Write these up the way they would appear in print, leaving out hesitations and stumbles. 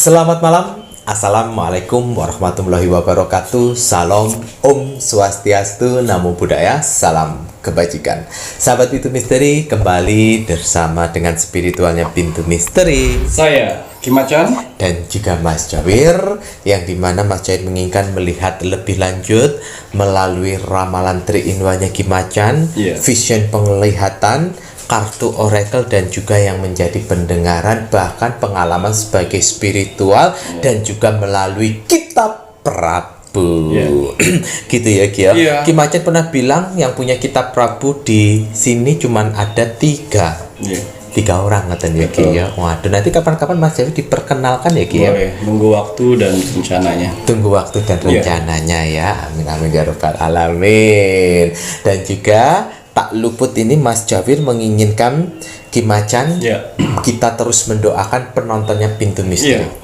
Selamat malam, Assalamualaikum warahmatullahi wabarakatuh. Salam, Om Swastiastu, Namo Buddhaya, salam kebajikan. Sahabat Pintu Misteri, kembali bersama dengan spiritualnya Pintu Misteri. Saya Kim Macan Dan juga Mas Jawir, yang dimana Mas Jawir menginginkan melihat lebih lanjut melalui ramalan 3-in-1-nya Kim Macan, vision penglihatan, kartu oracle, dan juga yang menjadi pendengaran, bahkan pengalaman sebagai spiritual, dan juga melalui kitab Prabu. Gitu ya Ki. Kim Macan pernah bilang yang punya kitab Prabu di sini cuman ada 3. Tiga orang ngeten ya Ki ya. Waduh, nanti kapan-kapan Mas Jawi diperkenalkan ya Ki ya. Boleh, nunggu waktu dan rencananya. Tunggu waktu dan rencananya ya. Amin amin ya rabbal alamin. Dan juga tak luput ini Mas Jawir menginginkan Kim Macan kita terus mendoakan penontonnya Pintu Misteri.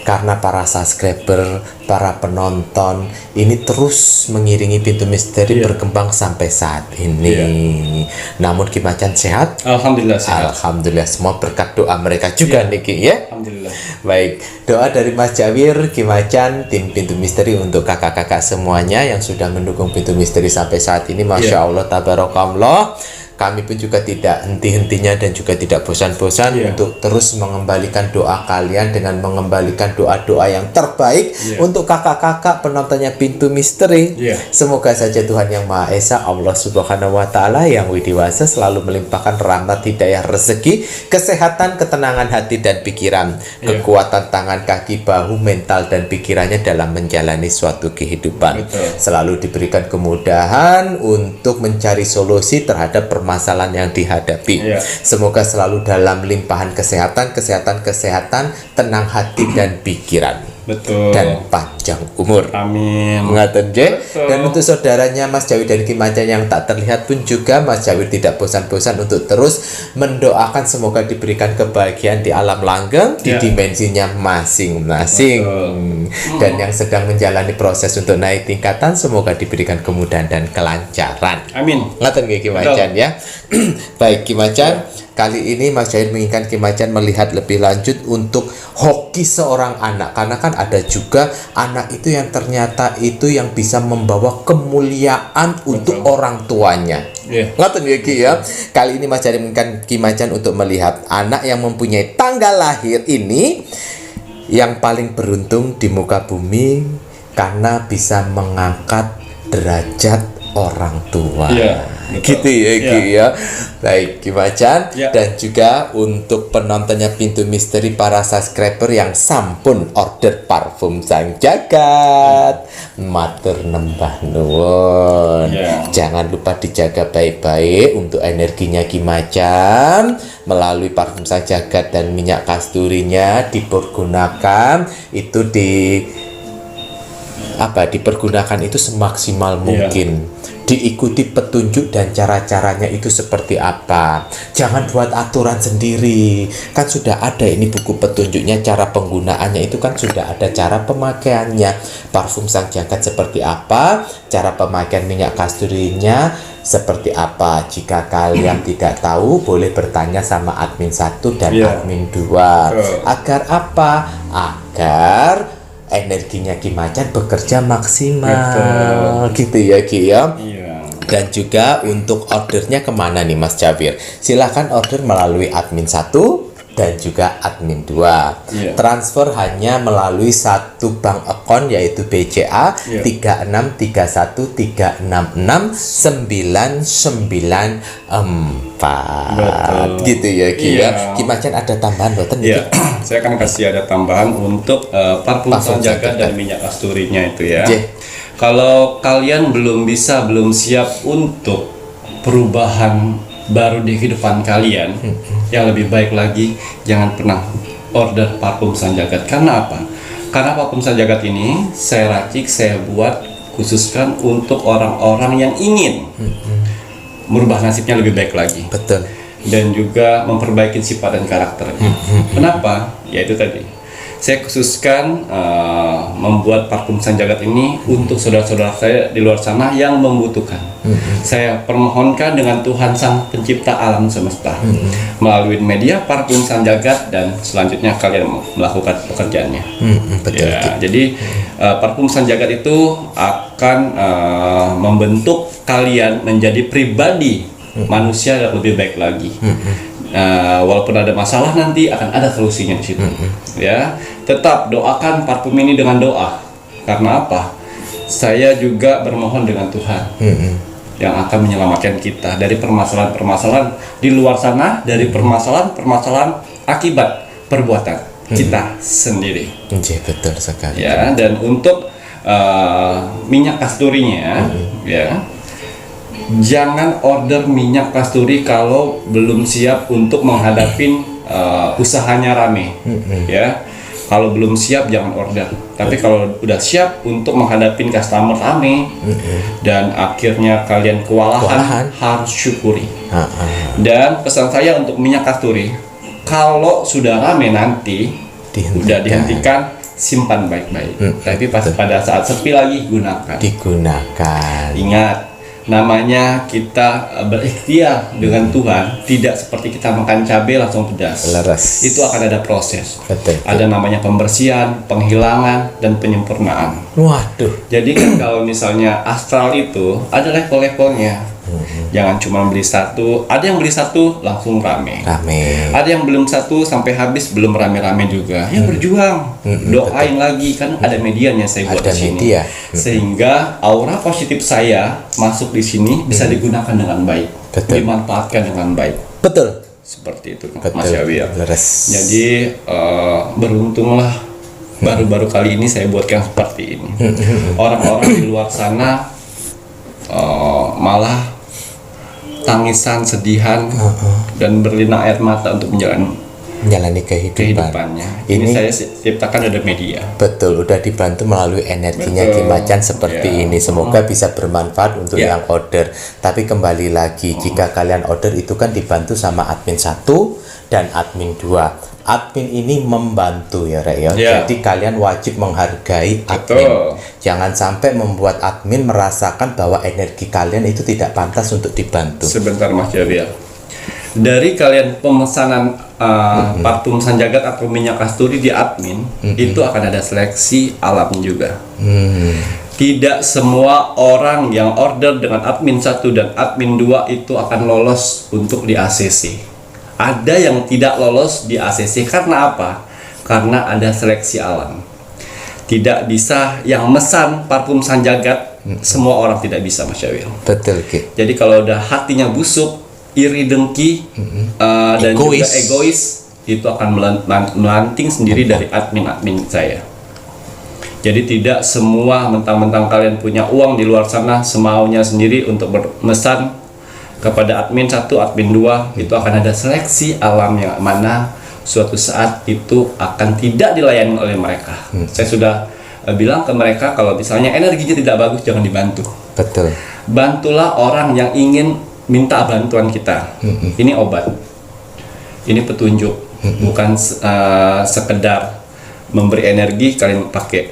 Karena para subscriber, para penonton ini terus mengiringi Pintu Misteri berkembang sampai saat ini. Namun Kim Macan sehat? Alhamdulillah sehat. Alhamdulillah, semua berkat doa mereka juga nih Ki ya. Alhamdulillah. Baik, doa dari Mas Jawir, Kim Macan, tim Pintu Misteri untuk kakak-kakak semuanya yang sudah mendukung Pintu Misteri sampai saat ini. Masya Allah, tabarakallah. Kami pun juga tidak henti-hentinya dan juga tidak bosan-bosan untuk terus mengembalikan doa kalian dengan mengembalikan doa-doa yang terbaik untuk kakak-kakak penontonnya Pintu Misteri. Semoga saja Tuhan Yang Maha Esa, Allah Subhanahu wa Ta'ala yang widiwasa, selalu melimpahkan rahmat, hidayah, rezeki, kesehatan, ketenangan hati dan pikiran, kekuatan tangan, kaki, bahu, mental dan pikirannya dalam menjalani suatu kehidupan. Selalu diberikan kemudahan untuk mencari solusi terhadap permasalahan yang dihadapi. Semoga selalu dalam limpahan kesehatan, tenang hati dan pikiran. Dan panjang umur. Amin. Ngaten je. Dan untuk saudaranya Mas Jawir dan Kim Macan yang tak terlihat pun juga Mas Jawir tidak bosan-bosan untuk terus mendoakan semoga diberikan kebahagiaan di alam langgeng, di dimensinya masing-masing. Dan yang sedang menjalani proses untuk naik tingkatan semoga diberikan kemudahan dan kelancaran. Amin. Ngaten Kim Macan ya. Baik Kim Macan, kali ini Mas Jawir menginginkan Kim Macan melihat lebih lanjut untuk hoki seorang anak, karena kan ada juga anak itu yang ternyata itu yang bisa membawa kemuliaan untuk orang tuanya. Ngaten ya Ki ya. Kali ini Mas Jawir menginginkan Kim Macan untuk melihat anak yang mempunyai tanggal lahir ini yang paling beruntung di muka bumi karena bisa mengangkat derajat orang tua. Gitu ya Ki ya. Baik Kim Macan, dan juga untuk penontonnya Pintu Misteri, para subscriber yang sampun order parfum Sang Jagat, matur nembah nuwun. Jangan lupa dijaga baik-baik untuk energinya Kim Macan melalui parfum Sang Jagat dan minyak kasturinya dipergunakan itu dipergunakan itu semaksimal mungkin. Diikuti petunjuk dan cara-caranya itu seperti apa. Jangan buat aturan sendiri. Kan sudah ada ini buku petunjuknya, cara penggunaannya itu kan sudah ada cara pemakaiannya. Parfum Sang Jagat seperti apa, cara pemakaian minyak kasturinya seperti apa. Jika kalian tidak tahu, boleh bertanya sama admin 1 dan admin 2. Agar apa? Agar energinya Kim Macan bekerja maksimal. Gitu ya Ki ya. Dan juga untuk ordernya kemana nih Mas Jawir? Silahkan order melalui admin 1 dan juga admin 2. Transfer hanya melalui satu bank account yaitu BCA 3631369994. Gitu ya Ki ya. Kim Macan ada tambahan boten? Saya akan kasih ada tambahan untuk parfum Sang Jagat dan minyak kasturinya itu ya. Kalau kalian belum siap untuk perubahan baru di kehidupan kalian yang lebih baik lagi, jangan pernah order parfum Sang Jagat. Karena apa? Karena parfum Sanjagat ini saya racik, saya buat khususkan untuk orang-orang yang ingin merubah nasibnya lebih baik lagi. Betul. Dan juga memperbaiki sifat dan karakternya. Kenapa? Ya itu tadi. Saya khususkan membuat parfum Sanjagat ini untuk saudara-saudara saya di luar sana yang membutuhkan. Saya permohonkan dengan Tuhan Sang Pencipta alam semesta melalui media parfum Sanjagat, dan selanjutnya kalian melakukan pekerjaannya. Betul. Ya, jadi parfum Sanjagat itu akan membentuk kalian menjadi pribadi manusia yang lebih baik lagi. Walaupun ada masalah nanti akan ada solusinya di situ. Ya, tetap doakan parfum ini dengan doa. Karena apa? Saya juga bermohon dengan Tuhan yang akan menyelamatkan kita dari permasalahan-permasalahan di luar sana, dari permasalahan-permasalahan akibat perbuatan kita sendiri. Betul sekali. Ya, dan untuk minyak kasturinya, ya. Jangan order minyak kasturi kalau belum siap untuk menghadapi usahanya rame, ya. Kalau belum siap jangan order. Tapi kalau udah siap untuk menghadapi customer rame dan akhirnya kalian kewalahan, harus syukuri. Dan pesan saya untuk minyak kasturi, kalau sudah rame nanti udah dihentikan, simpan baik-baik. Tapi pada saat sepi lagi digunakan. Ingat, namanya kita berikhtiar dengan Tuhan, tidak seperti kita makan cabai langsung pedas. Itu akan ada proses. Ada namanya pembersihan, penghilangan, dan penyempurnaan. Waduh. Jadi kan kalau misalnya astral itu ada level-levelnya. Jangan cuma beli satu. Ada yang beli satu langsung rame. Ada yang belum satu sampai habis belum rame-rame juga. Ya berjuang. Doain lagi, kan ada medianya saya buat di sini. Sehingga aura positif saya masuk di sini bisa digunakan dengan baik. Dimanfaatkan dengan baik. Betul. Seperti itu, Mas Yawi. Jadi beruntunglah baru-baru kali ini saya buatkan seperti ini. Orang-orang di luar sana malah tangisan, sedihan, dan berlinang air mata untuk menjalani kehidupannya. Ini saya ciptakan ada media. Betul, udah dibantu melalui energinya Ki Macan seperti ini. Semoga bisa bermanfaat untuk yang order. Tapi kembali lagi, jika kalian order itu kan dibantu sama admin 1 dan admin 2. Admin ini membantu ya Rek ya. Jadi kalian wajib menghargai admin. Jangan sampai membuat admin merasakan bahwa energi kalian itu tidak pantas untuk dibantu. Sebentar Mas Javier. Dari kalian pemesanan parfum Sanjagat atau minyak kasturi di admin, itu akan ada seleksi alam juga. Tidak semua orang yang order dengan admin 1 dan admin 2 itu akan lolos untuk di ACC. Ada yang tidak lolos di ACC karena apa? Karena ada seleksi alam. Tidak bisa yang mesan parfum Sanjagat, semua orang tidak bisa, Mas Syawil. Betul, Ki. Jadi kalau udah hatinya busuk, iri dengki, dan juga egois, itu akan melanting sendiri dari admin-admin saya. Jadi tidak semua mentang-mentang kalian punya uang di luar sana semaunya sendiri untuk bermesan kepada admin 1, admin 2, itu akan ada seleksi alam yang mana suatu saat itu akan tidak dilayani oleh mereka. Saya sudah bilang ke mereka kalau misalnya energinya tidak bagus, jangan dibantu. Betul. Bantulah orang yang ingin minta bantuan kita. Ini obat, ini petunjuk, bukan sekedar memberi energi kalian pakai.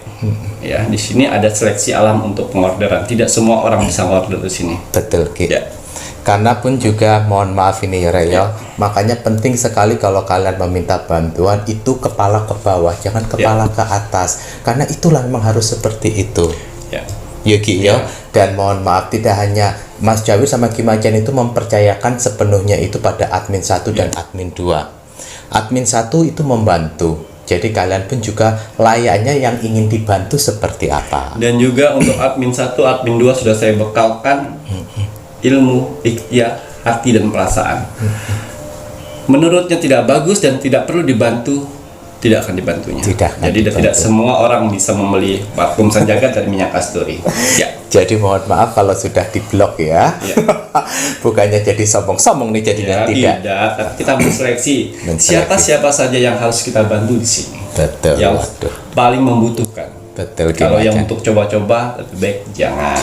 Ya, di sini ada seleksi alam untuk pengorderan. Tidak semua orang bisa order di sini. Betul, Ki. Ya. Karena pun juga mohon maaf ini ya Reo, makanya penting sekali kalau kalian meminta bantuan itu kepala ke bawah, jangan kepala ke atas, karena itulah memang harus seperti itu. Yuki ya. Dan mohon maaf, tidak hanya Mas Jawi sama Ki Macan itu mempercayakan sepenuhnya itu pada admin 1 dan admin 2. Admin 1 itu membantu. Jadi kalian pun juga layaknya yang ingin dibantu seperti apa. Dan juga untuk admin 1, admin 2 sudah saya bekalkan ilmu, ikhtiar, hati, dan perasaan. Menurutnya tidak bagus dan tidak perlu dibantu, tidak akan dibantunya. Jadi tidak semua orang bisa membeli parfum Sanjagat dari minyak kasturi. Ya. Jadi mohon maaf kalau sudah diblok ya. Bukannya jadi sombong-sombong nih jadinya, tidak. Tapi kita menseleksi siapa saja yang harus kita bantu di sini. Betul. Yang paling membutuhkan. Betul. Kalau yang untuk coba-coba lebih baik jangan.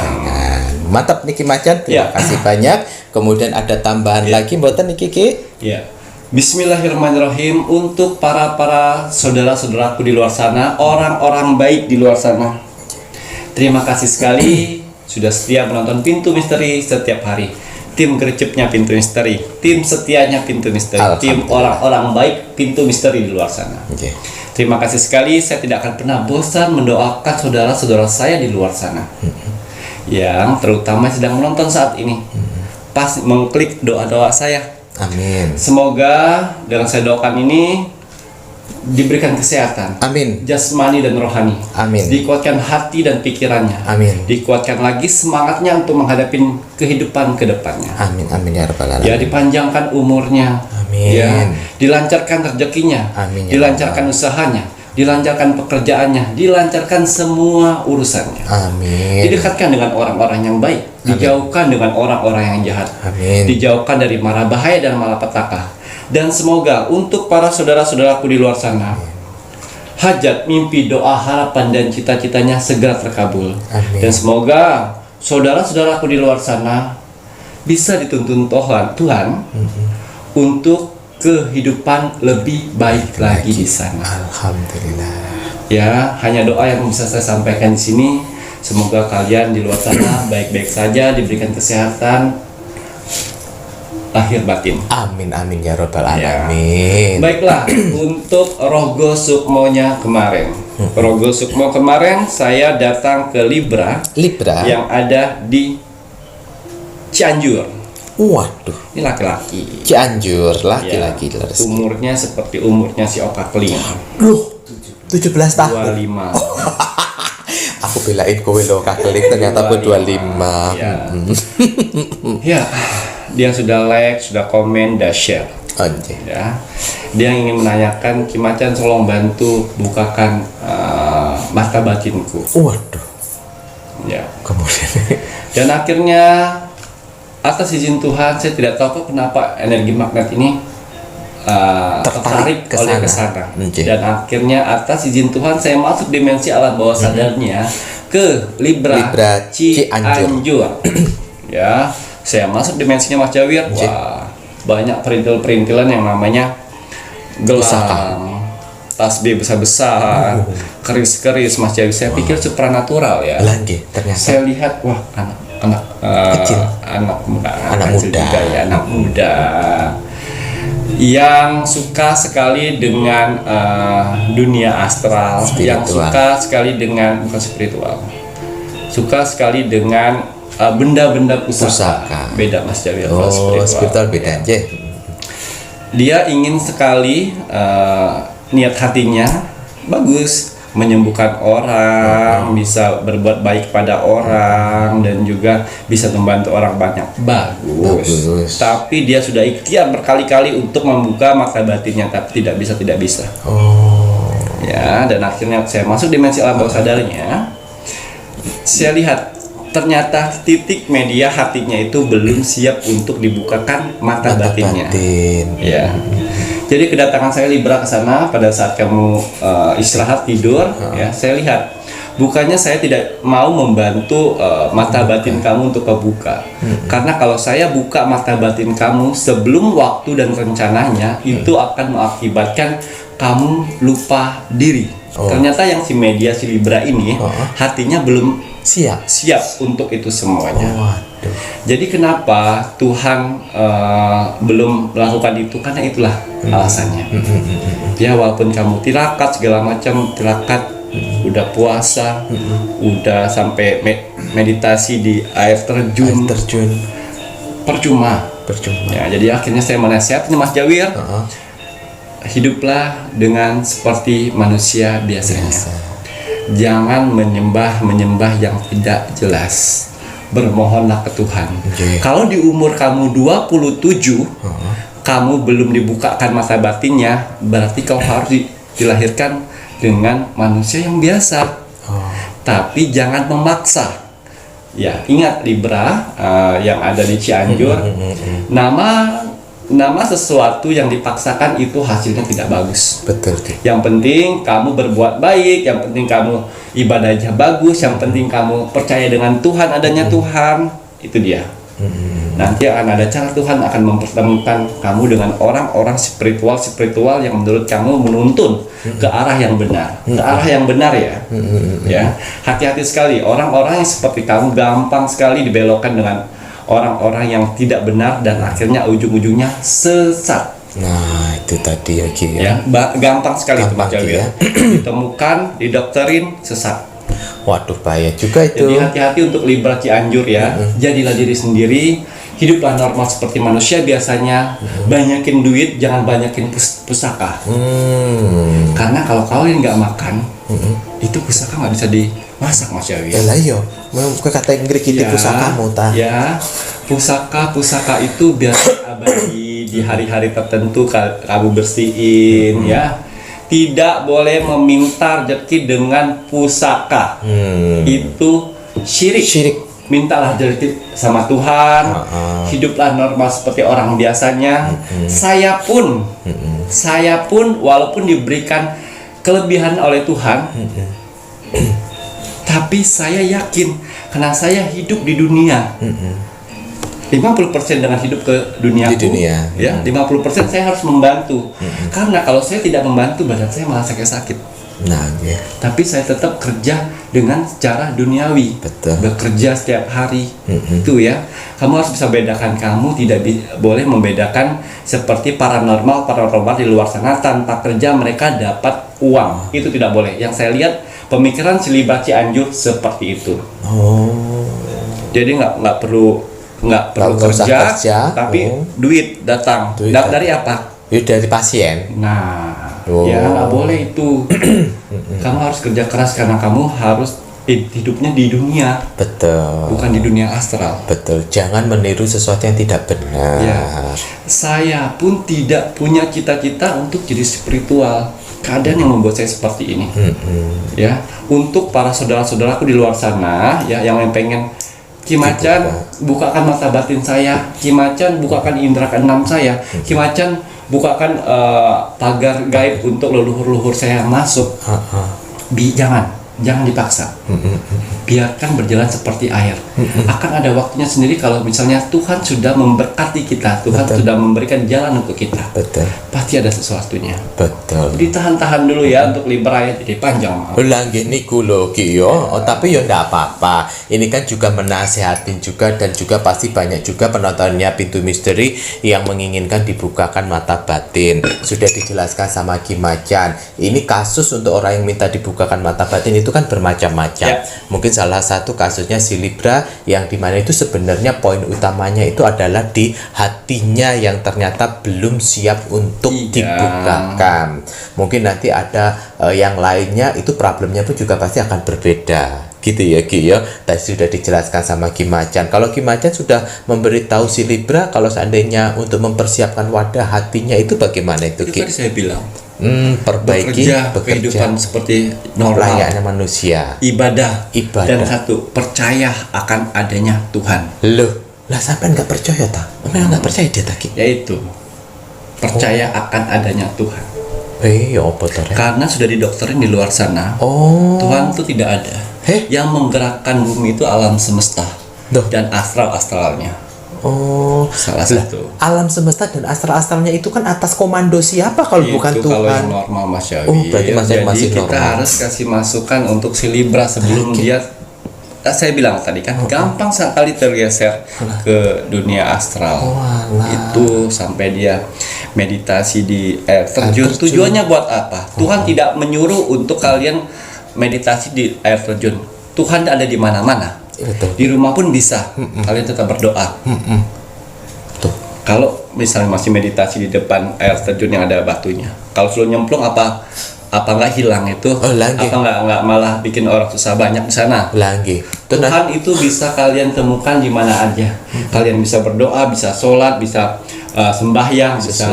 Mantap niki Macan, terima kasih banyak. Kemudian ada tambahan lagi mboten niki Ki? Ya. Bismillahirrahmanirrahim untuk para saudara-saudaraku di luar sana, orang-orang baik di luar sana. Terima kasih sekali sudah setia menonton Pintu Misteri setiap hari. Tim gercepnya Pintu Misteri, tim setianya Pintu Misteri, tim orang-orang baik Pintu Misteri di luar sana. Terima kasih sekali, saya tidak akan pernah bosan mendoakan saudara-saudara saya di luar sana. Yang terutama sedang menonton saat ini. Pas mengklik doa-doa saya. Amin. Semoga dengan saya doakan ini diberikan kesehatan. Amin. Jasmani dan rohani. Amin. Dikuatkan hati dan pikirannya. Amin. Dikuatkan lagi semangatnya untuk menghadapi kehidupan ke depannya. Amin. Amin ya rabbal alamin. Ya, dipanjangkan umurnya. Amin. Ya, dilancarkan rezekinya. Amin ya dilancarkan usahanya, dilancarkan pekerjaannya, dilancarkan semua urusannya. Amin. Didekatkan dengan orang-orang yang baik, dijauhkan dengan orang-orang yang jahat. Amin. Dijauhkan dari mara bahaya dan malapetaka. Dan semoga untuk para saudara-saudaraku di luar sana, hajat, mimpi, doa, harapan dan cita-citanya segera terkabul. Amin. Dan semoga saudara-saudaraku di luar sana bisa dituntun Tuhan untuk kehidupan lebih baik lagi di sana. Alhamdulillah. Ya, hanya doa yang bisa saya sampaikan di sini. Semoga kalian di luar sana baik-baik saja, diberikan kesehatan lahir batin. Amin amin ya rabbal Ya. alamin. Baiklah, untuk Rogo Sukmonya kemarin. Rogo Sukmo kemarin saya datang ke Libra yang ada di Cianjur. Waduh, Ini laki-laki. Cianjur, laki-laki. Ya, umurnya seperti umurnya si Oka Kling. Loh, 17 tahun. 25. Aku belain kowe lo kakelik ternyata 25. Ya. Ya, dia sudah like, sudah komen, sudah share. Anjir. Ya, dia ingin menanyakan, Kimacan tolong bantu bukakan mata batinku. Waduh. Ya. Kemudian. Dan akhirnya atas izin Tuhan, saya tidak tahu kok kenapa energi magnet ini tertarik oleh ke sana. Dan akhirnya atas izin Tuhan saya masuk dimensi alam bawah sadarnya ke Libra Cianjur. Ya, saya masuk dimensinya Mas Jawir. Wah, banyak perintil-perintilan yang namanya gelang, tasbih besar-besar, keris-keris Mas Jawir. Saya pikir supranatural ya. Ternyata. Saya lihat, wah, anak kecil, anak muda juga ya, anak muda yang suka sekali dengan dunia astral, yang suka sekali dengan bukan spiritual, suka sekali dengan benda-benda pusaka. Beda Mas Jawir. Spiritual beda aja. Dia ingin sekali niat hatinya bagus, menyembuhkan orang, bisa berbuat baik pada orang, dan juga bisa membantu orang banyak. Bagus. Tapi dia sudah ikhtiar berkali-kali untuk membuka mata batinnya, tapi tidak bisa. Ya, dan akhirnya saya masuk dimensi alam bawah sadarnya. Saya lihat ternyata titik media hatinya itu belum siap untuk dibukakan mata batinnya. Ya. Jadi kedatangan saya Libra ke sana pada saat kamu istirahat tidur, ya, saya lihat bukannya saya tidak mau membantu mata batin kamu untuk kebuka. Karena kalau saya buka mata batin kamu sebelum waktu dan rencananya, itu akan mengakibatkan kamu lupa diri. Ternyata yang si media si Libra ini hatinya belum siap untuk itu semuanya. Jadi kenapa Tuhan belum melakukan itu? Karena itulah alasannya. Ya, walaupun kamu tirakat segala macam, udah puasa, udah sampai meditasi di air terjun, percuma. Ya, jadi akhirnya saya menasihatkan Mas Jawir, hiduplah dengan seperti manusia biasanya. Jangan menyembah yang tidak jelas. Bermohonlah ke Tuhan. Kalau di umur kamu 27, kamu belum dibukakan mata batinnya, berarti kau harus dilahirkan dengan manusia yang biasa. Tapi jangan memaksa. Ya, ingat Libra yang ada di Cianjur, nama nama sesuatu yang dipaksakan itu hasilnya tidak bagus. Betul, Ki. Yang penting kamu berbuat baik, yang penting kamu ibadahnya bagus, yang penting kamu percaya dengan Tuhan, adanya Tuhan, itu dia. Nanti akan ada cara Tuhan akan mempertemukan kamu dengan orang-orang spiritual yang menurut kamu menuntun ke arah yang benar, ke arah yang benar ya. Ya, hati-hati sekali orang-orang yang seperti kamu gampang sekali dibelokkan dengan orang-orang yang tidak benar dan akhirnya ujung-ujungnya sesat. Nah, itu tadi ya, Ki. Ya, gampang sekali Gampang, itu Mas Jawi, Ki, ya. Ditemukan, didokterin, sesat. Waduh, bahaya juga itu. Jadi hati-hati untuk Libra Cianjur ya. Jadilah diri sendiri, hiduplah normal seperti manusia biasanya. Banyakin duit, jangan banyakin pusaka. Karena kalau kalian nggak makan, itu pusaka nggak bisa dimasak, Mas Jawi. Lah iya, ke kata Inggris itu pusakamu ta. Ya, pusaka itu biar abadi di hari-hari tertentu kamu bersihin ya. Tidak boleh meminta rezeki dengan pusaka. Itu syirik. Mintalah rezeki sama Tuhan. Hiduplah normal seperti orang biasanya. Saya pun walaupun diberikan kelebihan oleh Tuhan, tapi saya yakin karena saya hidup di dunia. 50% dengan hidup ke dunia, ya 50% saya harus membantu. Karena kalau saya tidak membantu, badan saya malah sakit. Nah, ya. Tapi saya tetap kerja dengan secara duniawi. Betul. Bekerja setiap hari. Itu ya. Kamu harus bisa bedakan, kamu tidak boleh membedakan seperti paranormal di luar sana tanpa kerja mereka dapat uang. Itu tidak boleh. Yang saya lihat pemikiran si Libra Cianjur seperti itu. Jadi nggak perlu kerja, tapi duit datang. Dari apa? Duit dari pasien. Nah, ya nggak boleh itu. Kamu harus kerja keras karena kamu harus hidupnya di dunia. Betul. Bukan di dunia astral. Betul. Jangan meniru sesuatu yang tidak benar. Ya. Saya pun tidak punya cita-cita untuk jadi spiritual. Keadaan yang membuat saya seperti ini. Ya, untuk para saudara-saudaraku di luar sana, ya, yang pengen Ki Macan bukakan mata batin saya, Ki Macan bukakan indera keenam saya, Ki Macan bukakan pagar gaib untuk leluhur-leluhur saya masuk. Jangan dipaksa. Biarkan berjalan seperti air. Akan ada waktunya sendiri kalau misalnya Tuhan sudah memberkati kita, Tuhan sudah memberikan jalan untuk kita. Betul. Pasti ada sesuatunya. Betul. Ditahan-tahan dulu ya untuk Libra ya, jadi panjang. Ulang gini kulo Ki yo. Tapi ya ndak apa-apa. Ini kan juga menasehatin juga, dan juga pasti banyak juga penontonnya Pintu Misteri yang menginginkan dibukakan mata batin. Sudah dijelaskan sama Ki Macan. Ini kasus untuk orang yang minta dibukakan mata batin itu kan bermacam-macam. Mungkin salah satu kasusnya si Libra yang dimana itu sebenarnya poin utamanya itu adalah di hatinya yang ternyata belum siap untuk dibukakan. Mungkin nanti ada yang lainnya, itu problemnya pun juga pasti akan berbeda. Gitu ya Ki ya. Tadi sudah dijelaskan sama Ki Macan. Kalau Ki Macan sudah memberitahu si Libra kalau seandainya untuk mempersiapkan wadah hatinya itu bagaimana itu Ki? Itu tadi saya bilang. Perbaiki bekerja kehidupan seperti normal, layaknya manusia, ibadah, dan satu, percaya akan adanya Tuhan. Loh, lah sampai nggak percaya tak? Memang nggak percaya dia tak? Yaitu percaya akan adanya Tuhan. Apa tuh? Karena sudah didokterin di luar sana. Tuhan itu tidak ada. Yang menggerakkan bumi itu alam semesta dan astral-astralnya. Salah satu. Alam semesta dan astral-astralnya itu kan atas komando siapa kalau bukan Tuhan? Kalau yang normal Mas Yawi. Berarti masih kita normal. harus kasih masukan untuk si Libra sebelum dia. Saya bilang tadi kan gampang sekali tergeser ke dunia astral. Itu sampai dia meditasi di air terjun. Tujuannya buat apa? Tuhan tidak menyuruh untuk kalian meditasi di air terjun. Tuhan ada di mana-mana. Di rumah pun bisa. Kalian tetap berdoa. Kalau misalnya masih meditasi di depan air terjun yang ada batunya, kalau sudah nyemplung apa nggak hilang itu? Apa nggak malah bikin orang susah banyak di sana? Tuhan itu bisa kalian temukan di mana aja. Kalian bisa berdoa, bisa sholat, bisa sembahyang, bisa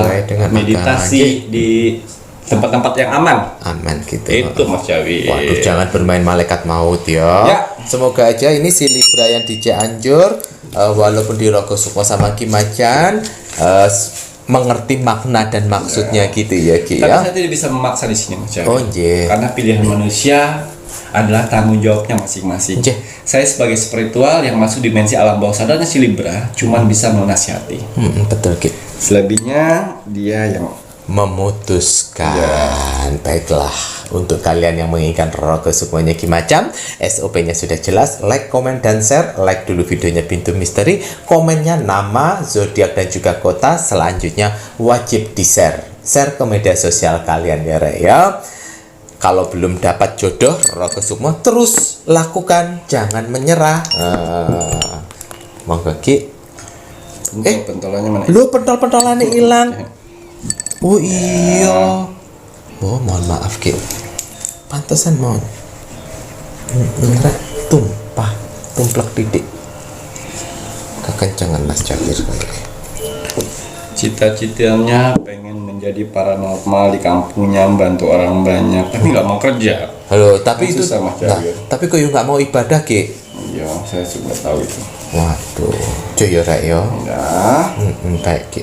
meditasi di tempat-tempat yang aman gitu. Itu Mas Jawi. Waduh, jangan bermain malaikat maut ya. Semoga aja ini si Libra yang di Cianjur walaupun di Rogo Sukmo sama Ki Macan mengerti makna dan maksudnya gitu ya Ki Tapi ya. saya tidak bisa memaksa di sini Mas Jawir. Oh nggih. Karena pilihan manusia adalah tanggung jawabnya masing-masing. Nggih. Saya sebagai spiritual yang masuk dimensi alam bawah sadarnya si Libra cuman bisa menasihati. Betul Ki. Selebihnya dia yang Memutuskan. Baiklah, untuk kalian yang menginginkan Rogo Sukmanya Ki Macan, SOP-nya sudah jelas. Like, komen, dan share. Like dulu videonya Pintu Misteri, komennya nama, zodiak, dan juga kota. Selanjutnya wajib di-share. Share ke media sosial kalian ya Rek ya. Kalau belum dapat jodoh Rogo Sukmo, terus lakukan, jangan menyerah. Monggo Ki. pentolannya mana? Lu pentol-pentolannya hilang. Oh iya. Oh mohon maaf Ki. Pantesan mohon. Ngerek tumpah, tumplek titik. Kekencangan Mas Jawir kali. Cita-citanya pengen menjadi paranormal di kampungnya, membantu orang banyak, tapi nggak mau kerja. Halo, tapi Kan itu susah, Mas nah, Jawir. tapi kok nggak mau ibadah Ki? Iya, saya sudah tahu itu. Waduh, cuy Rek yo. Enggak. Baik Ki.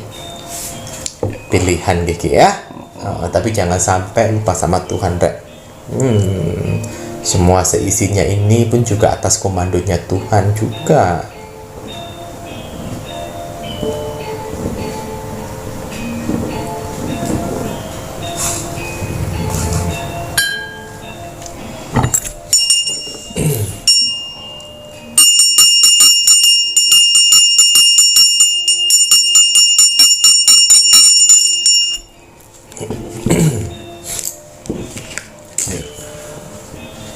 Pilihan Ki ya. Tapi jangan sampai lupa sama Tuhan Rek. Semua seisinya ini pun juga atas komandonya Tuhan juga.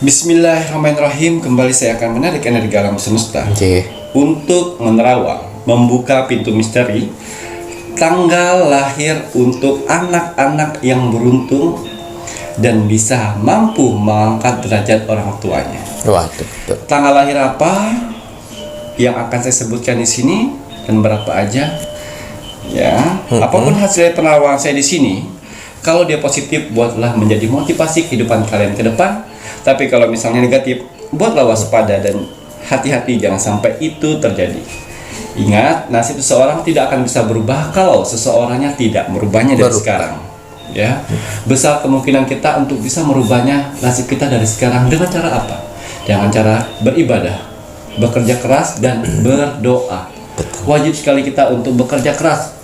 Bismillahirrahmanirrahim. Kembali saya akan menarik energi alam semesta untuk menerawang, membuka pintu misteri tanggal lahir untuk anak-anak yang beruntung dan bisa mampu mengangkat derajat orang tuanya. Waduh. Tanggal lahir apa yang akan saya sebutkan di sini dan berapa aja? Ya, apapun hasil penerawangan saya di sini, kalau dia positif, buatlah menjadi motivasi kehidupan kalian ke depan. Tapi kalau misalnya negatif, buatlah waspada dan hati-hati jangan sampai itu terjadi. Ingat, nasib seseorang tidak akan bisa berubah kalau seseorangnya tidak merubahnya dari sekarang. Ya, besar kemungkinan kita untuk bisa merubahnya nasib kita dari sekarang dengan cara apa? Dengan cara beribadah, bekerja keras dan berdoa. Wajib sekali kita untuk bekerja keras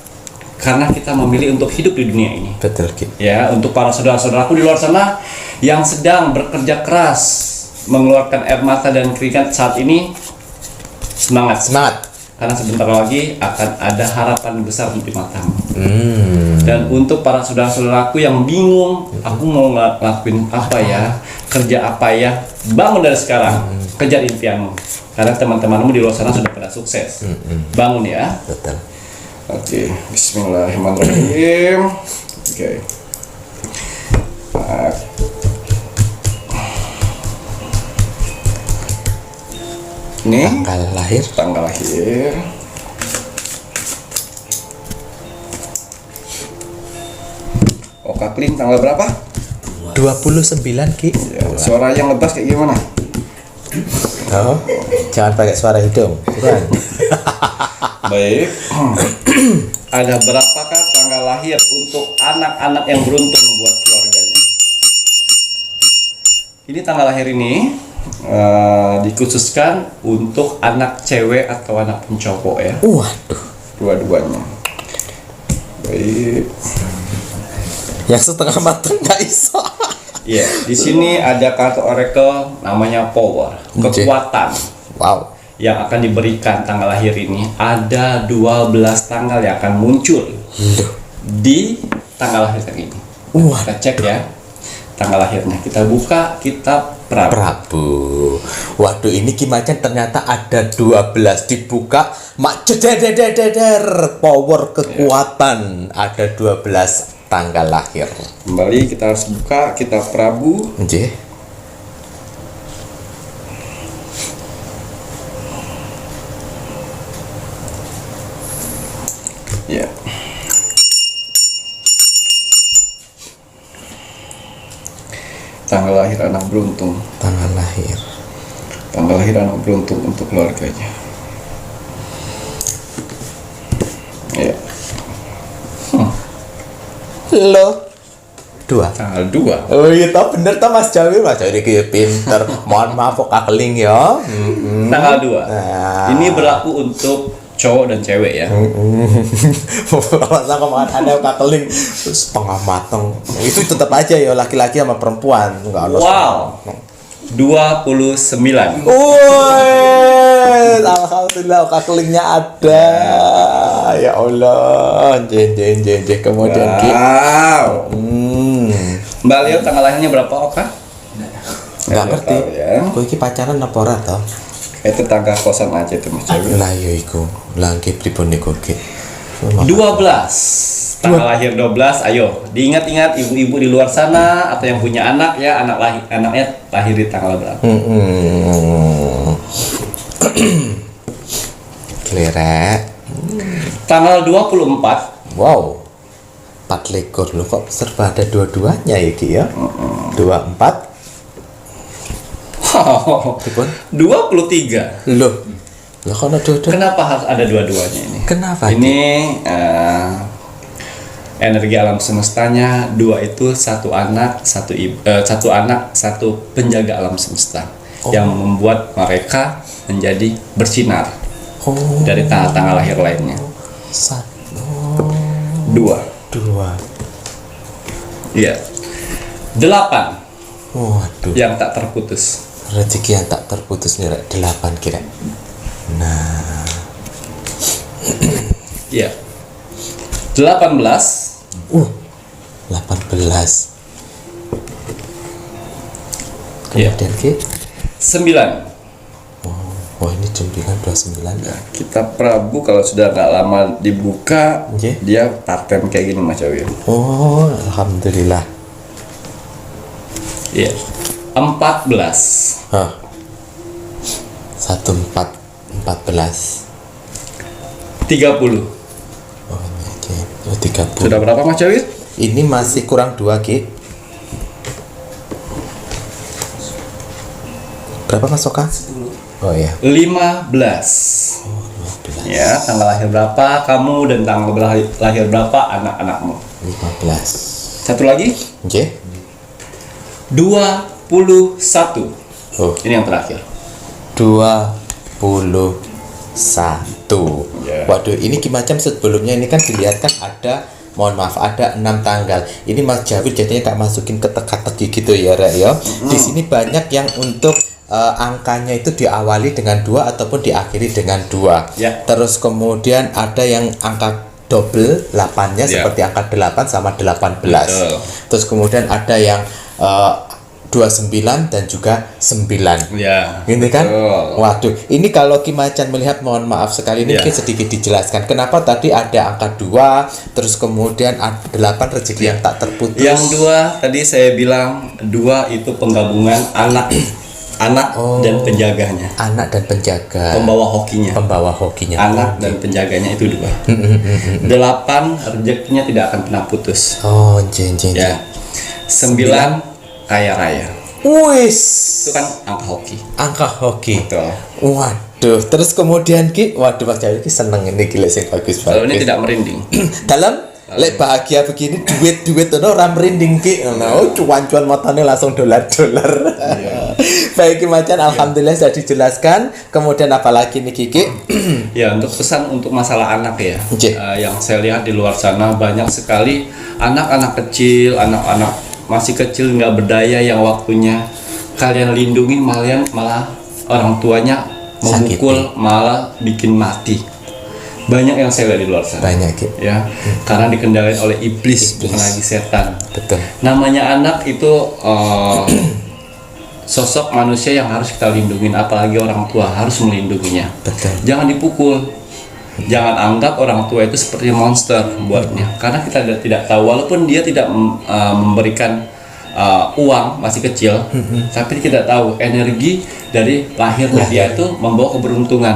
karena kita memilih untuk hidup di dunia ini. Betul Ki. Ya, untuk para saudara-saudaraku di luar sana yang sedang bekerja keras, mengeluarkan air mata dan keringat saat ini, semangat. Karena sebentar lagi akan ada harapan besar di matamu. Dan untuk para saudara-saudaraku yang bingung, aku mau ngelakuin apa ya, kerja apa ya, bangun dari sekarang, kejar impianmu. Karena teman-temanmu di luar sana sudah pada sukses. Bangun ya. Betul. Oke, bismillahirrahmanirrahim. Oke. Ini tanggal lahir. Oka Kling tanggal berapa? 29 Ki. Ya, suara yang ngebas kayak gimana? Oh, jangan pakai suara hidung. Bukan. Baik. Ada berapakah tanggal lahir untuk anak-anak yang beruntung buat keluarganya? Ini tanggal lahir ini dikhususkan untuk anak cewek atau anak cowok ya. Waduh. Dua-duanya. Baik. Yang setengah matang nggak iso. Iya, di sini ada kartu oracle namanya power, kekuatan. Wow. Yang akan diberikan tanggal lahir ini ada 12 tanggal yang akan muncul di tanggal lahir yang ini. Kita cek ya tanggal lahirnya. Kita buka kitab Prabu. Waduh, ini Ki Macan ternyata ada 12 dibuka. Mak power kekuatan. Ada 12 tanggal lahir. Kembali kita harus buka kitab Prabu. Ya. Tanggal lahir anak beruntung. Tanggal lahir anak beruntung untuk keluarganya. Ya. Lo 2. Tanggal 2. Oh iya toh bener toh Mas Jawi ki pinter. Mohon maaf kok kakeling ya. Tanggal 2. Nah. Ini berlaku untuk cowok dan cewek ya. Masa kemarin ada kakeling setengah mateng. Itu tetap aja ya laki-laki sama perempuan enggak ada. Wow. 29. Woi, alhamdulillah kakelingnya ada. Ya Allah, jen. Kemudian Wow. Mbak Leo tanggal lahirnya berapa Oka? Nggak ngerti. Ya. Kowe iki pacaran apa ora toh? Itu tanggal kosan aja tuh Mas Jawi. Lah ya iku. Lah nggih pripun niku ki? 12. Tanggal lahir 12. Ayo, diingat-ingat ibu-ibu di luar sana atau yang punya anak ya, anaknya lahir di tanggal berapa? Klerek. Tanggal 24. Wow. 4 lekor loh kok serba ada dua-duanya ya Ki ya. 24. Wow. Pripun? 23. Loh. Lah kan ada dua. Kenapa harus ada dua-duanya ini? Kenapa? Ini energi alam semestanya, 2 itu satu anak, satu penjaga alam semesta yang membuat mereka menjadi bersinar dari tanggal-tanggal lahir lainnya. 2. Iya. 8. Waduh. Yang tak terputus. Rezeki yang tak terputus nih 8 kira. Nah. Iya. 18. 18. Iya. Kemudian Ki 9. Oh ini jembilan 29 ya. Kita Prabu kalau sudah nggak lama dibuka, dia paten kayak gini Mas Jawi. Oh, alhamdulillah. Iya. 14. 14. 30. Oh ini aja. Oh 30. Sudah berapa Mas Jawi? Ini masih kurang 2 Ki. Berapa Mas Soka? 10. Oh iya. 15. Ya, tanggal lahir berapa kamu dan tanggal lahir berapa anak-anakmu? 15. Satu lagi? Oke. 21. Oh. Ini yang terakhir. 21. Ya. Waduh, ini macam sebelumnya ini kan dilihat kan ada, mohon maaf, ada 6 tanggal. Ini Mas Jawir jadinya tak masukin ke teka-teki gitu ya, Rek ya. Di sini banyak yang untuk angkanya itu diawali dengan 2 ataupun diakhiri dengan 2. Ya. Terus kemudian ada yang angka double 8-nya seperti angka 8 sama 18. Betul. Terus kemudian ada yang 29 dan juga 9. Ya. Ini kan? Betul. Waduh, ini kalau Ki Macan melihat, mohon maaf sekali ini mungkin sedikit dijelaskan. Kenapa tadi ada angka 2, terus kemudian 8 rezeki yang tak terputus. Yang 2 tadi saya bilang 2 itu penggabungan anak dan penjaganya. Anak dan penjaga. Pembawa hokinya. Anak dan penjaganya itu 2. 8 rezekinya tidak akan pernah putus. Oh, jen. Ya. 9 kaya raya. Wis. Itu kan angka hoki. Angka hoki. Betul. Waduh, terus kemudian Ki, waduh Mas Jawi Ki seneng ini gila sing bagus banget. Kalau ini tidak merinding. Dalam lek bahagia begini duit ono ora merinding Ki. Oh, cuan-cuan matane langsung dolar-dolar. Baik Ki Macan, alhamdulillah sudah dijelaskan. Kemudian apalagi nih Ki? Ya, untuk pesan untuk masalah anak ya. Yang saya lihat di luar sana banyak sekali anak-anak kecil, anak-anak masih kecil nggak berdaya yang waktunya kalian lindungi malah orang tuanya memukul, malah bikin mati. Banyak yang saya lihat di luar sana. Banyak Ki. Ya, karena dikendalikan oleh iblis, bukan lagi setan. Betul. Namanya anak itu sosok manusia yang harus kita lindungi, apalagi orang tua harus melindunginya. Betul. Jangan dipukul. Jangan anggap orang tua itu seperti monster buatnya, karena kita tidak tahu, walaupun dia tidak memberikan uang, masih kecil, tapi kita tahu energi dari lahirnya dia itu membawa keberuntungan.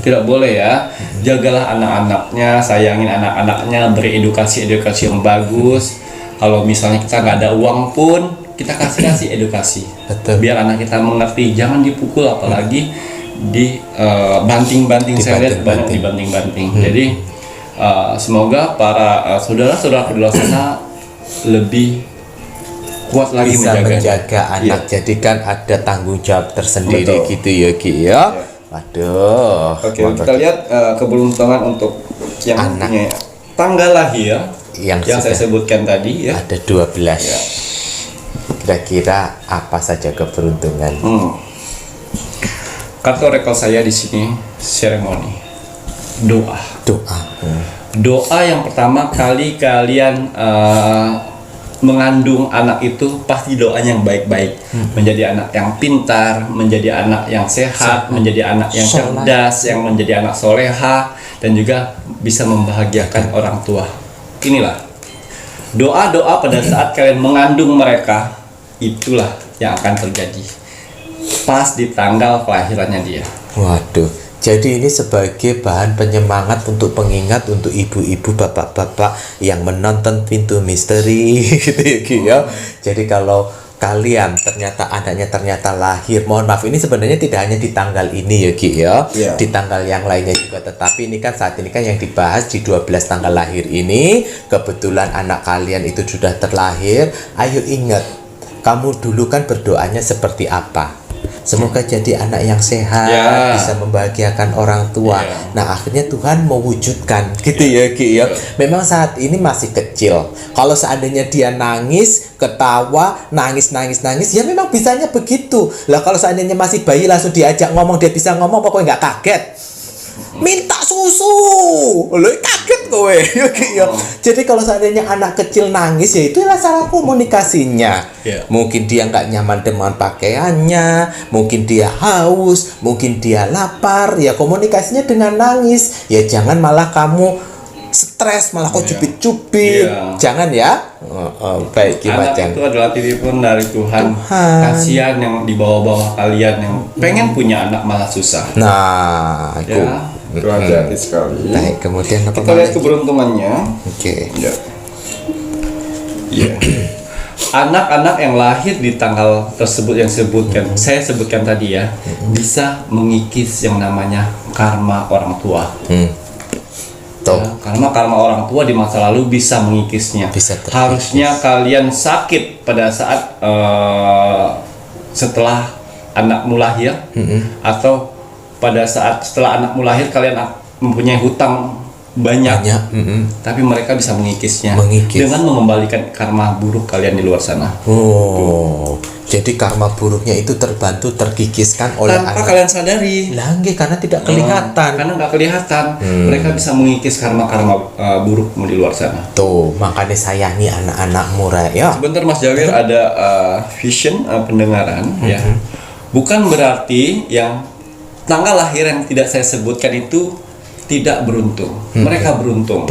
Tidak boleh ya. Jagalah anak-anaknya, sayangin anak-anaknya, beri edukasi yang bagus. Kalau misalnya kita nggak ada uang pun, kita kasih edukasi. Betul. Biar anak kita mengerti, jangan dipukul, apalagi di banting-banting. Saya lihat banyak dibanting-banting. Jadi Semoga para saudara-saudara di luar sana lebih kuat lagi bisa menjaga anak. Jadi kan ada tanggung jawab tersendiri. Betul. gitu ya Ki ya. Waduh. Oke, kita lihat keberuntungan untuk yang Anak. punya tanggal lahir yang saya sudah sebutkan tadi ya. ada 12. Kira-kira apa saja keberuntungan? Kartu rekor saya di sini seremoni doa. Doa yang pertama kali kalian mengandung anak itu pasti doanya yang baik-baik, menjadi anak yang pintar, menjadi anak yang sehat, menjadi anak yang cerdas, yang menjadi anak soleha, dan juga bisa membahagiakan orang tua. Inilah doa-doa pada saat kalian mengandung mereka, itulah yang akan terjadi pas di tanggal kelahirannya dia. Waduh. Jadi ini sebagai bahan penyemangat untuk pengingat untuk ibu-ibu, bapak-bapak yang menonton Pintu Misteri gitu ya Ki ya. Jadi kalau kalian ternyata anaknya ternyata lahir, mohon maaf ini sebenarnya tidak hanya di tanggal ini ya Ki ya. Di tanggal yang lainnya juga, tetapi ini kan saat ini kan yang dibahas di 12 tanggal lahir ini. Kebetulan anak kalian itu sudah terlahir. Ayo ingat, kamu dulu kan berdoanya seperti apa? Semoga jadi anak yang sehat, bisa membahagiakan orang tua. Nah akhirnya Tuhan mewujudkan gitu ya Ki ya. Memang saat ini masih kecil. Kalau seandainya dia nangis, ketawa, nangis, ya memang bisanya begitu. Lah kalau seandainya masih bayi langsung diajak ngomong, dia bisa ngomong, pokoknya nggak kaget. Minta susu, lo kaget kowe. Jadi kalau seandainya anak kecil nangis, ya itulah cara komunikasinya. Mungkin dia nggak nyaman dengan pakaiannya, mungkin dia haus, mungkin dia lapar. Ya komunikasinya dengan nangis. Ya jangan malah kamu stres, malah kau cubit-cubit. Jangan ya. Baik anak Macan. itu adalah titipan dari Tuhan. Kasihan yang di bawah-bawah kalian yang pengen punya anak malah susah. Nah, itu hati sekali. Baik, kemudian apa kita lihat keberuntungannya. Anak-anak yang lahir di tanggal tersebut yang saya sebutkan tadi ya, bisa mengikis yang namanya karma orang tua. Karena orang tua di masa lalu bisa mengikisnya. Harusnya kalian sakit pada saat setelah anakmu lahir, atau pada saat setelah anakmu lahir kalian mempunyai hutang banyak. Tapi mereka bisa mengikisnya dengan mengembalikan karma buruk kalian di luar sana. Jadi karma buruknya itu terkikiskan oleh tanpa kalian sadari. Karena tidak kelihatan. Karena nggak kelihatan. Mereka bisa mengikis karma-karma burukmu di luar sana. Tuh, makanya sayangi anak-anakmu ya. Sebentar Mas Jawir, ada vision pendengaran ya. Bukan berarti yang tanggal lahir yang tidak saya sebutkan itu tidak beruntung. Mereka beruntung.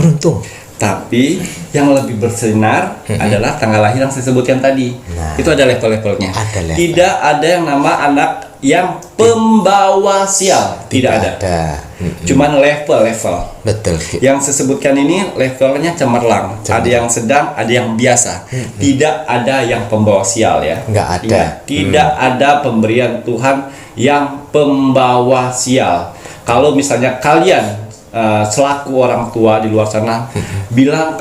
Tapi yang lebih bersinar adalah tanggal lahir yang saya sebutkan tadi. Itu ada level-levelnya. Tidak ada yang nama anak yang pembawa sial. Tidak ada. Cuman level-level. Betul. Yang saya sebutkan ini levelnya cemerlang. Ada yang sedang, ada yang biasa. Tidak ada yang pembawa sial ya. Nggak ada. Tidak ada pemberian Tuhan yang pembawa sial. Kalau misalnya kalian selaku orang tua di luar sana bilang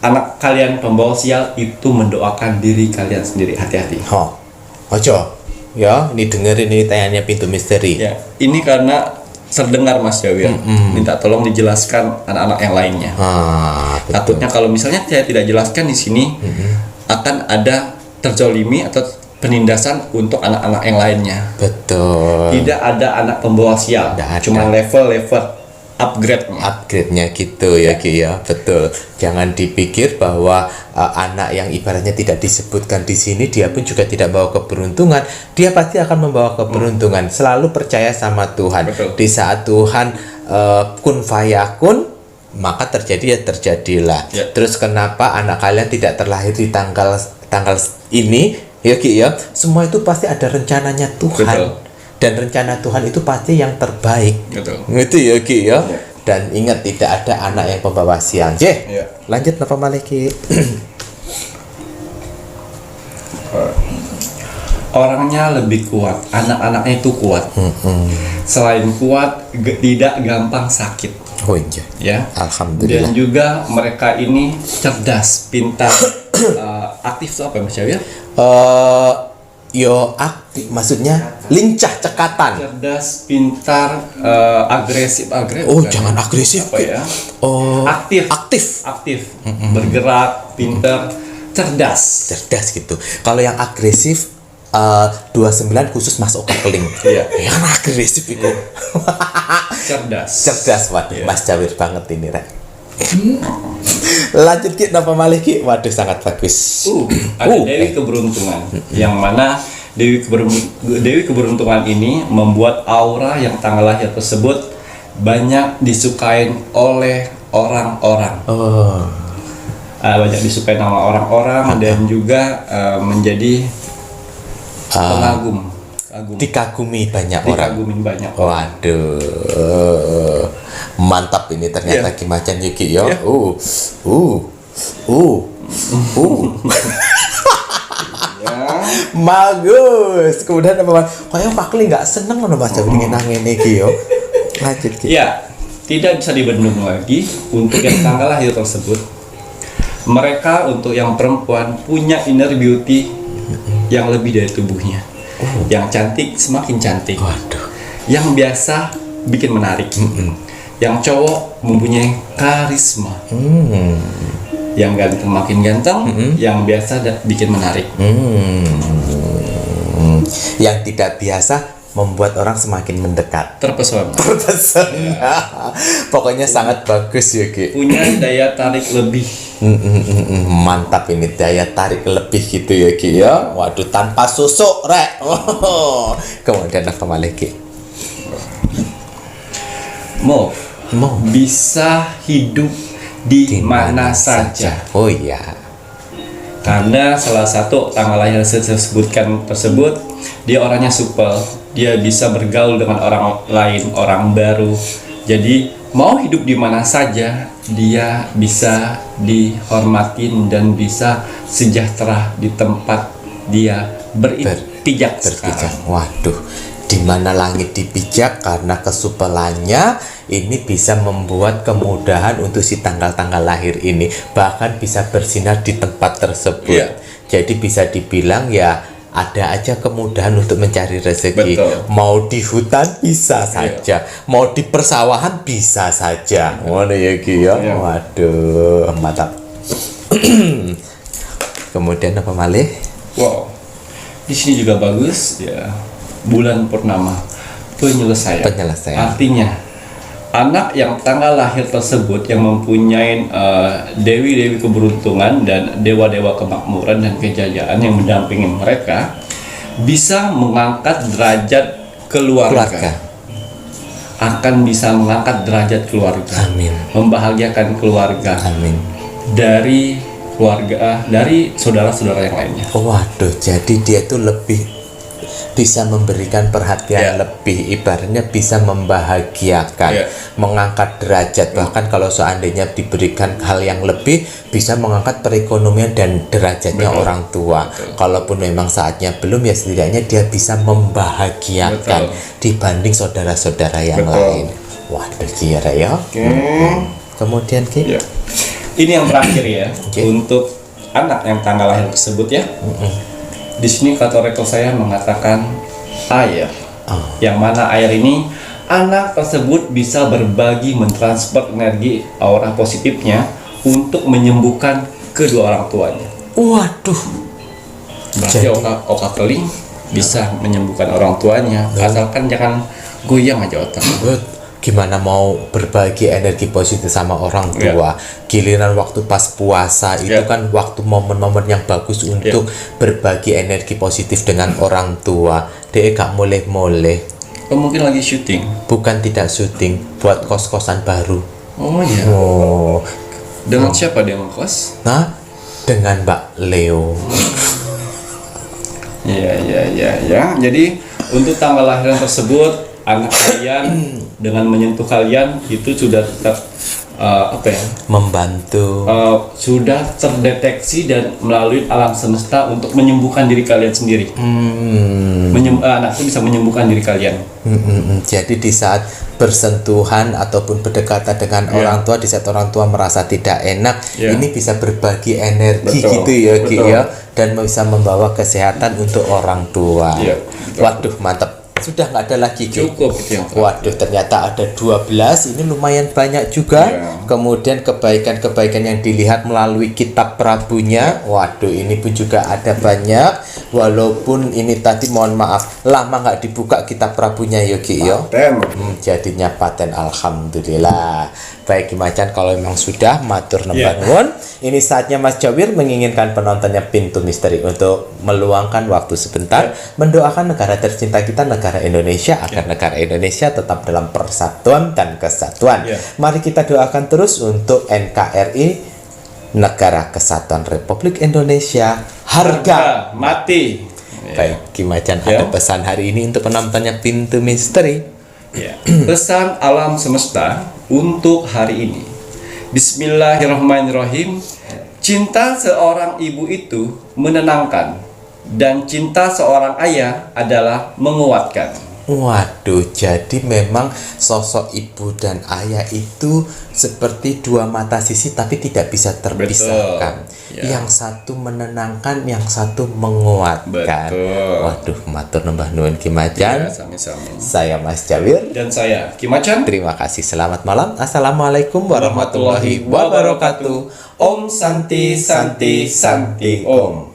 anak kalian pembawa sial, itu mendoakan diri kalian sendiri. Hati-hati. Ojo ya, ini dengerin ini tayangannya Pintu Misteri ya. Ini karena terdengar Mas Jawir. Minta tolong dijelaskan anak-anak yang lainnya. Takutnya kalau misalnya saya tidak jelaskan di sini akan ada terzolimi atau penindasan untuk anak-anak yang lainnya. Betul. Tidak ada anak pembawa sial, cuma level-level upgrade-nya gitu ya Ki ya. Betul. Jangan dipikir bahwa anak yang ibaratnya tidak disebutkan di sini dia pun juga tidak membawa keberuntungan. Dia pasti akan membawa keberuntungan. Selalu percaya sama Tuhan. Di saat Tuhan kun fayakun, maka terjadi ya terjadilah. Terus kenapa anak kalian tidak terlahir di tanggal ini ya Ki ya? Semua itu pasti ada rencananya Tuhan. Dan rencana Tuhan itu pasti yang terbaik. Gitu ya Ki ya. Dan ingat, tidak ada anak yang pembawa sial. Lanjut Napa Maliki. orangnya lebih kuat, anak-anaknya itu kuat. Selain kuat, tidak gampang sakit. Oh iya. Ya. Alhamdulillah. Dan juga mereka ini cerdas, pintar, aktif itu apa Mas Syawir? Yo aktif, maksudnya lincah cekatan. Cerdas, pintar, agresif. Oh, jangan agresif. Apa ya? Oh, Aktif. Bergerak, pintar, cerdas. Cerdas gitu. Kalau yang agresif 29 khusus masuk ke keling. Iya. Yang agresif itu. Cerdas, waduh, Iya. Mas Jawir banget ini, Rek. Lanjut Ki, napa malih Ki? Waduh, sangat bagus. Ada Dewi Keberuntungan, yang mana Dewi Keberuntungan ini membuat aura yang tanggal lahir tersebut banyak disukain oleh orang-orang. Banyak disukain sama orang-orang dan juga menjadi pengagum. Dikagumi banyak orang. Dikagumin banyak. Waduh, mantap ini ternyata Ki Macan Yuki yo. Yeah. Bagus. Kemudian apa? Kayak Pak Kli nggak seneng loh Mas Jawir ngenangin iki yo. Lanjut Ki. Ya, tidak bisa dibendung lagi untuk yang tanggal lahir tersebut. Mereka untuk yang perempuan punya inner beauty yang lebih dari tubuhnya. Yang cantik semakin cantik. Waduh. Yang biasa bikin menarik. Yang cowok mempunyai karisma. Yang ganteng makin ganteng. Yang biasa bikin menarik. Yang tidak biasa membuat orang semakin mendekat. Terpesona. Pokoknya sangat bagus ya Ki. Punya daya tarik lebih. Mantap ini, daya tarik lebih gitu ya Ki ya. Waduh, tanpa susuk Rek. Kemudian apa malih Ki? Mau bisa hidup di mana saja. Oh iya. Karena salah satu tanggal lahir yang saya sebutkan tersebut, dia orangnya supel, dia bisa bergaul dengan orang lain, orang baru. Jadi mau hidup di mana saja, dia bisa dihormatin dan bisa sejahtera di tempat dia berpijak sekarang. Waduh, di mana langit dipijak karena kesupelannya ini bisa membuat kemudahan untuk si tanggal-tanggal lahir ini, bahkan bisa bersinar di tempat tersebut. Iya. Jadi bisa dibilang ya ada aja kemudahan untuk mencari rezeki. Betul. Mau di hutan bisa saja, mau di persawahan bisa saja. Ngono ya Ki ya. Iya. Waduh, mantap. Kemudian apa malih? Wow, di sini juga bagus ya. Bulan purnama, penyelesaian. Artinya anak yang tanggal lahir tersebut yang mempunyai dewi-dewi keberuntungan dan dewa-dewa kemakmuran dan kejayaan yang mendampingi mereka bisa mengangkat derajat keluarga. Akan bisa mengangkat derajat keluarga. Amin. Membahagiakan keluarga. Amin. Dari keluarga, dari saudara-saudara yang lainnya. Waduh, jadi dia tuh lebih bisa memberikan perhatian Ya. lebih, ibaratnya bisa membahagiakan, Ya. mengangkat derajat. Bahkan kalau seandainya diberikan hal yang lebih, bisa mengangkat perekonomian dan derajatnya Betul. orang tua. Kalaupun memang saatnya belum, ya setidaknya dia bisa membahagiakan dibanding saudara-saudara yang Betul. lain. Waduh, kira ya. Kemudian Ki? Ya. Ini yang terakhir ya, Oke. untuk anak yang tanggal lahir tersebut ya. Di sini kata rektor saya mengatakan air, yang mana air ini anak tersebut bisa berbagi mentransfer energi aura positifnya untuk menyembuhkan kedua orang tuanya. Waduh. Berarti oka keling bisa menyembuhkan orang tuanya, asalkan jangan goyang aja otak. Gimana mau berbagi energi positif sama orang tua? Giliran waktu pas puasa itu kan waktu momen-momen yang bagus untuk berbagi energi positif dengan orang tua. Dia gak moleh-moleh. Mungkin lagi syuting. Bukan tidak syuting, buat kos-kosan baru. Oh iya. Oh, Dengan siapa dia ngekos? nah dengan Mbak Leo. Ya. Jadi untuk tanggal lahiran tersebut, anak kalian dengan menyentuh kalian itu sudah apa ya? Membantu. Sudah terdeteksi dan melalui alam semesta untuk menyembuhkan diri kalian sendiri. Anak itu bisa menyembuhkan diri kalian. Jadi di saat bersentuhan ataupun berdekatan dengan orang tua, di saat orang tua merasa tidak enak, ini bisa berbagi energi. Betul. Gitu ya, Ki, Betul. ya, dan bisa membawa kesehatan untuk orang tua. Iya, betul. Waduh, mantap. Sudah nggak ada lagi, Ki? Cukup itu yang terakhir. Waduh, ternyata ada 12. Ini lumayan banyak juga. Iya. Kemudian kebaikan-kebaikan yang dilihat melalui kitab Prabunya. Waduh, ini pun juga ada banyak. Walaupun ini tadi mohon maaf lama nggak dibuka kitab Prabunya, Yogi yo. Jadinya paten, alhamdulillah. Baik, Ki Macan, kalau memang sudah matur nembah nuwun. Ini saatnya Mas Jawir menginginkan penontonnya Pintu Misteri untuk meluangkan waktu sebentar, mendoakan negara tercinta kita, negara Indonesia, agar negara Indonesia tetap dalam persatuan dan kesatuan. Mari kita doakan terus untuk NKRI, Negara Kesatuan Republik Indonesia, harga mati. Baik, Ki Macan, ada pesan hari ini untuk penontonnya Pintu Misteri. Pesan alam semesta untuk hari ini. Bismillahirrahmanirrahim. Cinta seorang ibu itu menenangkan, dan cinta seorang ayah adalah menguatkan. Waduh, jadi memang sosok ibu dan ayah itu seperti dua mata sisi tapi tidak bisa terpisahkan. Yang satu menenangkan, yang satu menguatkan. Waduh, matur nembah nuwun Ki Macan. Sami-sami. Saya Mas Jawir Dan saya Ki Macan. Terima kasih, selamat malam. Assalamualaikum warahmatullahi wabarakatuh. Om Santi Santi Santi Om.